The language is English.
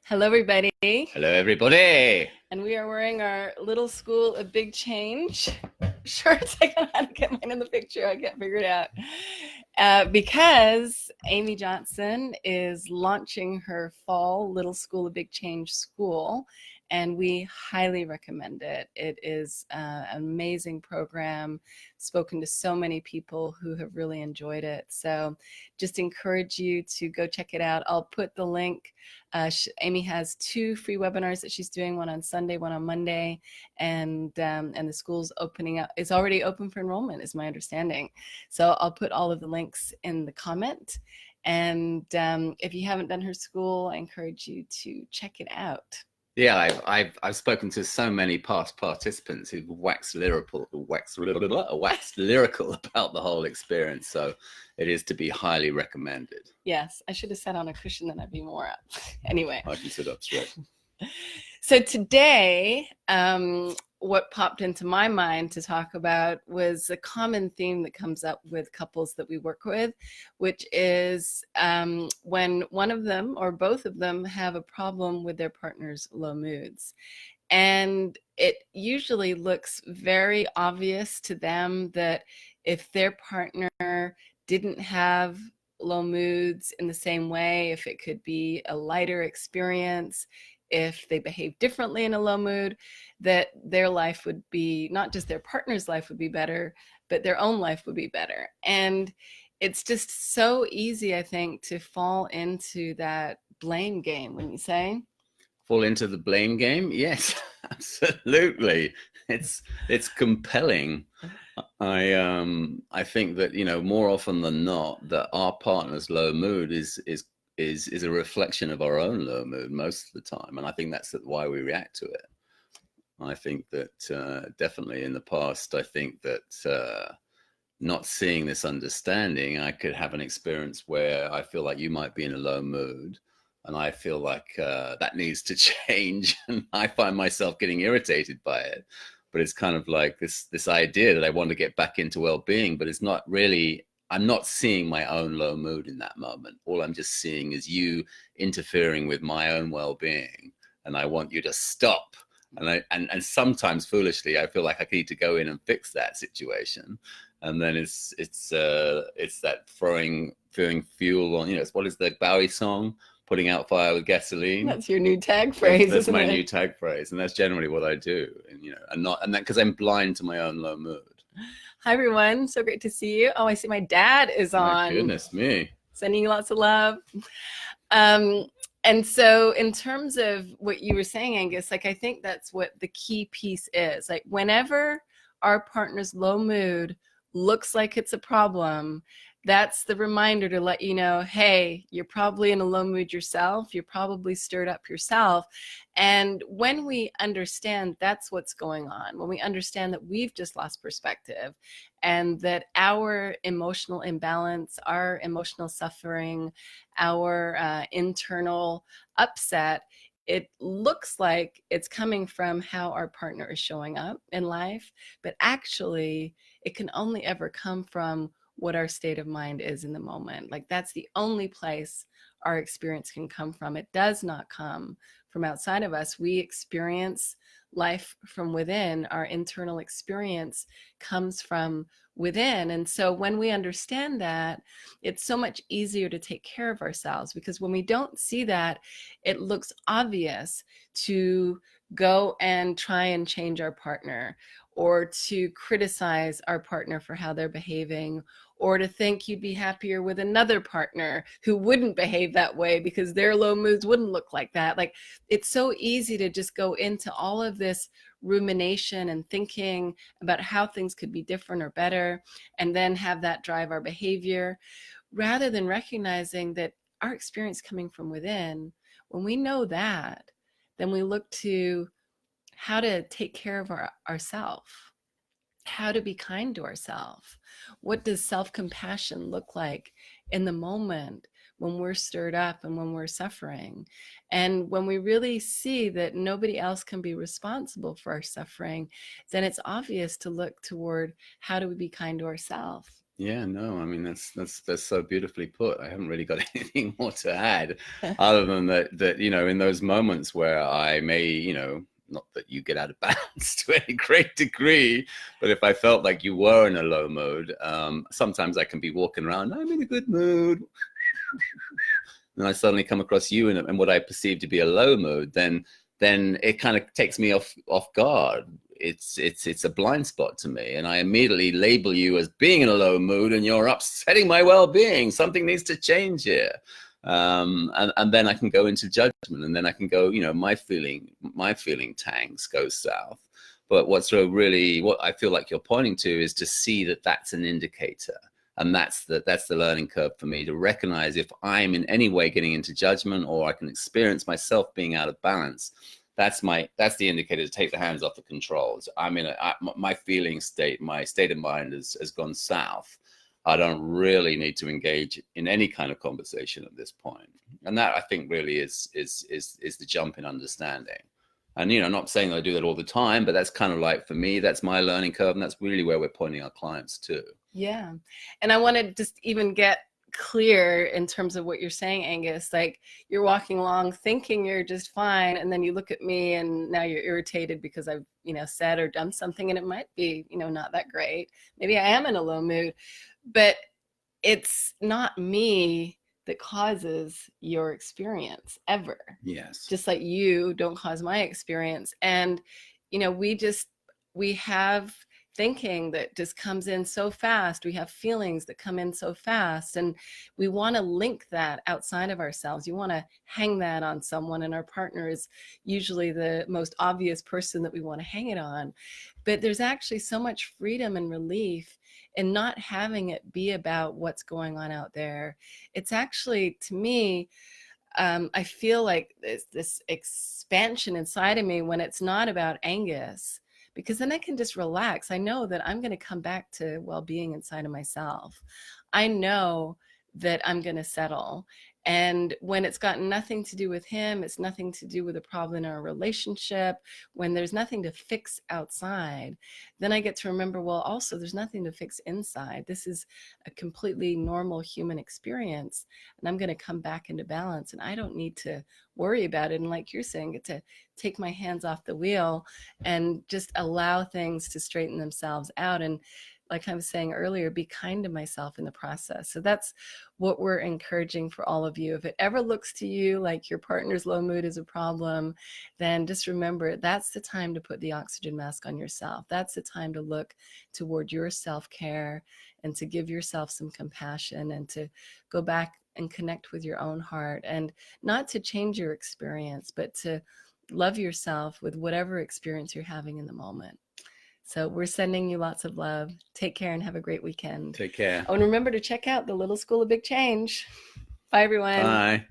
Hello, everybody. Hello, everybody. And we are wearing our Little School of Big Change shirts. I don't know how to get mine in the picture. I can't figure it out. Because Amy Johnson is launching her fall Little School of Big Change school, and we highly recommend it. It is an amazing program, spoken to so many people who have really enjoyed it. So just encourage you to go check it out. I'll put the link. Amy has 2 free webinars that she's doing, one on Sunday, one on Monday, and the school's opening up. It's already open for enrollment, is my understanding. So I'll put all of the links in the comment. And if you haven't done her school, I encourage you to check it out. Yeah, I've spoken to so many past participants who've waxed lyrical about the whole experience. So it is to be highly recommended. Yes, I should have sat on a cushion, then I'd be more up. Anyway. I can sit up straight. So today, what popped into my mind to talk about was a common theme that comes up with couples that we work with, which is when one of them or both of them have a problem with their partner's low moods. And it usually looks very obvious to them that if their partner didn't have low moods in the same way, if it could be a lighter experience, if they behave differently in a low mood, that their life would be, not just their partner's life would be better, but their own life would be better. And it's just so easy, I think, to fall into that blame game, wouldn't you say? Fall into the blame game? Yes, absolutely. It's compelling. I think that, more often than not, that our partner's low mood is a reflection of our own low mood most of the time. And I think that's why we react to it. I think that definitely in the past, I think that not seeing this understanding, I could have an experience where I feel like you might be in a low mood and I feel like that needs to change. And I find myself getting irritated by it. But it's kind of like this idea that I want to get back into well-being, but it's not really. I'm not seeing my own low mood in that moment. All I'm just seeing is you interfering with my own well-being, and I want you to stop. And sometimes foolishly, I feel like I need to go in and fix that situation. And then it's that throwing fuel on. What is the Bowie song? Putting out fire with gasoline. That's your new tag phrase. That's my new tag phrase, and that's generally what I do. And that because I'm blind to my own low mood. Hi, everyone. So great to see you. Oh, I see my dad is on. My goodness me. Sending you lots of love. And so in terms of what you were saying, Angus, I think that's what the key piece is. Whenever our partner's low mood looks like it's a problem, that's the reminder to let you know, hey, you're probably in a low mood yourself. You're probably stirred up yourself. And when we understand that's what's going on, when we understand that we've just lost perspective and that our emotional imbalance, our emotional suffering, our internal upset, it looks like it's coming from how our partner is showing up in life, but actually it can only ever come from what our state of mind is in the moment. That's the only place our experience can come from. It does not come from outside of us. We experience life from within. Our internal experience comes from within. And so when we understand that, it's so much easier to take care of ourselves, because when we don't see that, it looks obvious to go and try and change our partner, or to criticize our partner for how they're behaving, or to think you'd be happier with another partner who wouldn't behave that way because their low moods wouldn't look like that. It's so easy to just go into all of this rumination and thinking about how things could be different or better, and then have that drive our behavior, rather than recognizing that our experience coming from within. When we know that, then we look to how to take care of ourselves, how to be kind to ourselves. What does self-compassion look like in the moment when we're stirred up and when we're suffering? And when we really see that nobody else can be responsible for our suffering, then it's obvious to look toward how do we be kind to ourselves. Yeah, no, I mean that's so beautifully put. I haven't really got anything more to add, other than that you know, in those moments where I may, you know, not that you get out of balance to any great degree, but if I felt like you were in a low mood, sometimes I can be walking around, I'm in a good mood, and I suddenly come across you in what I perceive to be a low mood, then it kind of takes me off guard. It's a blind spot to me, and I immediately label you as being in a low mood, and you're upsetting my well-being. Something needs to change here. And then I can go into judgment, and then I can go, you know, my feeling tanks go south. But what's really, what I feel like you're pointing to is to see that that's an indicator. And that's the learning curve for me, to recognize if I'm in any way getting into judgment, or I can experience myself being out of balance. That's the indicator to take the hands off the controls. I'm in my feeling state, my state of mind has gone south. I don't really need to engage in any kind of conversation at this point. And that, I think, really is the jump in understanding. And, you know, I'm not saying I do that all the time, but that's kind of like, for me, that's my learning curve. And that's really where we're pointing our clients to. Yeah. And I want to just even get clear in terms of what you're saying, Angus. Like, you're walking along thinking you're just fine, and then you look at me and now you're irritated because I've, you know, said or done something, and it might be, you know, not that great. Maybe I am in a low mood, but it's not me that causes your experience ever. Yes. Just like you don't cause my experience. And, you know, we have thinking that just comes in so fast. We have feelings that come in so fast, and we want to link that outside of ourselves. You want to hang that on someone, and our partner is usually the most obvious person that we want to hang it on. But there's actually so much freedom and relief in not having it be about what's going on out there. It's actually, to me, I feel like this expansion inside of me when it's not about Angus, because then I can just relax. I know that I'm going to come back to well-being inside of myself. I know that I'm going to settle. And when it's got nothing to do with him, it's nothing to do with a problem in our relationship, when there's nothing to fix outside, then I get to remember, well, also there's nothing to fix inside. This is a completely normal human experience, and I'm going to come back into balance, and I don't need to worry about it. And like you're saying, get to take my hands off the wheel and just allow things to straighten themselves out. And like I was saying earlier, be kind to myself in the process. So that's what we're encouraging for all of you. If it ever looks to you like your partner's low mood is a problem, then just remember, that's the time to put the oxygen mask on yourself. That's the time to look toward your self-care and to give yourself some compassion, and to go back and connect with your own heart, and not to change your experience, but to love yourself with whatever experience you're having in the moment. So we're sending you lots of love. Take care and have a great weekend. Take care. Oh, and remember to check out the Little School of Big Change. Bye, everyone. Bye.